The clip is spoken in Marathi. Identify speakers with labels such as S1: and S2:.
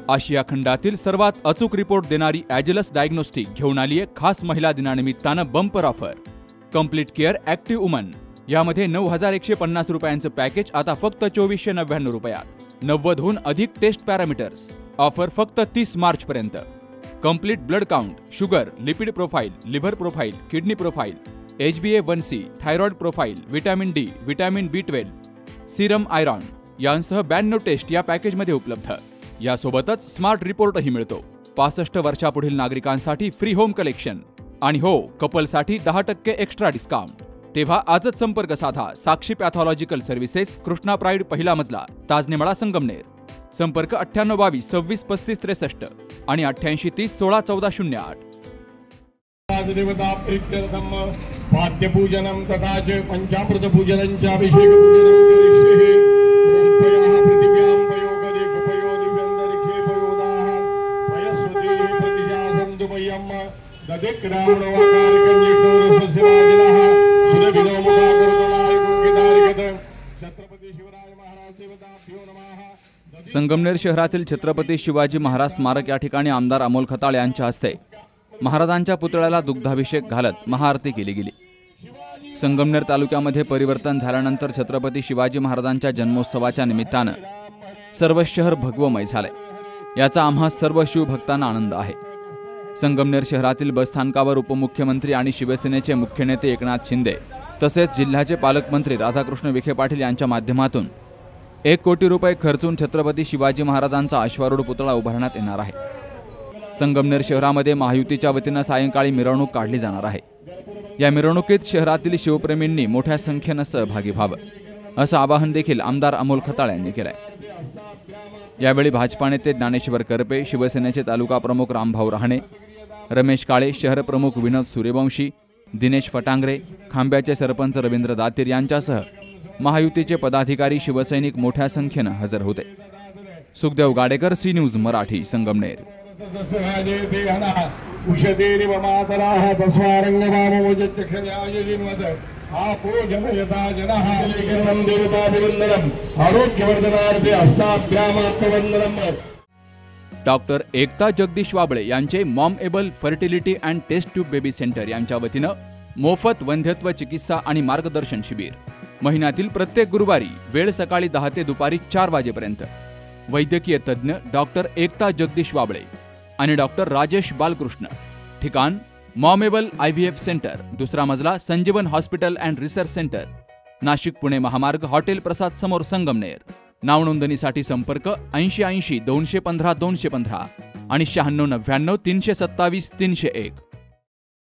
S1: आशिया खंडातील सर्वात अचूक रिपोर्ट देणारी ॲजिलस डायग्नोस्टिक घेऊन आली आहे खास महिला दिनानिमित्तानं bumper offer. Complete care active woman यामध्ये 9,150 रुपयांचं पॅकेज आता फक्त 2,499 रुपयात. 90हून अधिक टेस्ट पॅरामीटर्स. ऑफर फक्त 30 मार्च पर्यंत. Complete blood count, sugar, lipid profile, liver profile, kidney profile, HbA1c, thyroid profile, vitamin D, vitamin B12, serum iron यांसह 92 टेस्ट या पॅकेजमध्ये उपलब्ध. यासोबतच स्मार्ट रिपोर्टही मिळतो. 65 वर्षापुढील नागरिकांसाठी फ्री होम कलेक्शन आणि हो, कपलसाठी 10% एक्स्ट्रा डिस्काउंट. तेव्हा आजच संपर्क साधा. साक्षी पॅथॉलॉजिकल सर्व्हिसेस, कृष्णा प्राईड, पहिला मजला, ताजनेमळा, संगमनेर. संपर्क 9822 26 35 63 आणि 88 30 16 14 08.
S2: देवता प्रीत्यर्थम पाद्यपूजनं तथा च पंचामृतपूजनं च अभिषेकपूजनं करिष्ये. ओम पयः पृथिव्यां पयोगदे कुपयोदिव्यन्तरिक्षे पयोदाः पयस्वती प्रतिजासन्तु पयम् दधिक्रामणवाकारकन्यक्तोरसस्यराजिनः सुरभिनो मुखाकर्तनाय गुंगितारिगत छत्रपती शिवराय महाराज देवताभ्यो नमः.
S1: संगमनेर शहरातील छत्रपती शिवाजी महाराज स्मारक या ठिकाणी आमदार अमोल खताळ यांच्या हस्ते महाराजांच्या पुतळ्याला दुग्धाभिषेक घालत महाआरती केली गेली. संगमनेर तालुक्यामध्ये परिवर्तन झाल्यानंतर छत्रपती शिवाजी महाराजांच्या जन्मोत्सवाच्या निमित्तानं सर्व शहर भगवमय झाले. याचा आम्हा सर्व शिवभक्तांना आनंद आहे. संगमनेर शहरातील बसस्थानकावर उपमुख्यमंत्री आणि शिवसेनेचे मुख्य नेते एकनाथ शिंदे तसेच जिल्ह्याचे पालकमंत्री राधाकृष्ण विखे पाटील यांच्या माध्यमातून 1 कोटी रुपये खर्चून छत्रपती शिवाजी महाराजांचा अश्वारूढ पुतळा उभारण्यात येणार आहे. संगमनेर शहरामध्ये महायुतीच्या वतीनं सायंकाळी मिरवणूक काढली जाणार आहे. या मिरवणुकीत शहरातील शिवप्रेमींनी मोठ्या संख्येनं सहभागी व्हावं असं आवाहन देखील आमदार अमोल खताळ यांनी केलंय. यावेळी भाजपा नेते ज्ञानेश्वर करपे, शिवसेनेचे तालुका प्रमुख रामभाऊ रहाणे, रमेश काळे, शहर प्रमुख विनोद सूर्यवंशी, दिनेश फटांगरे, खांब्याचे सरपंच रवींद्र दातीर यांच्यासह महायुतीचे पदाधिकारी, शिवसैनिक मोठ्या संख्येनं हजर होते. Sukhdev Gadekar, C News Marathi, Sangamner. Doctor Ekta Jagdish Wable यांचे Mom Able fertility and test tube baby centre यांच्या वतीनं मोफत वंध्यत्व चिकित्सा आणि मार्गदर्शन शिबिर. महिन्यातील प्रत्येक गुरुवारी, वेळ सकाळी 10 ते दुपारी 4 वाजेपर्यंत. वैद्यकीय तज्ज्ञ डॉक्टर एकता जगदीश वाबळे आणि डॉक्टर राजेश बालकृष्ण. ठिकाण मॉमेबल IVF सेंटर, 2रा मजला, संजीवन hospital and research centre, Nashik Pune महामार्ग, हॉटेल प्रसाद समोर, संगमनेर. नाव नोंदणीसाठी संपर्क 8080 215 215 आणि 9699 327 301.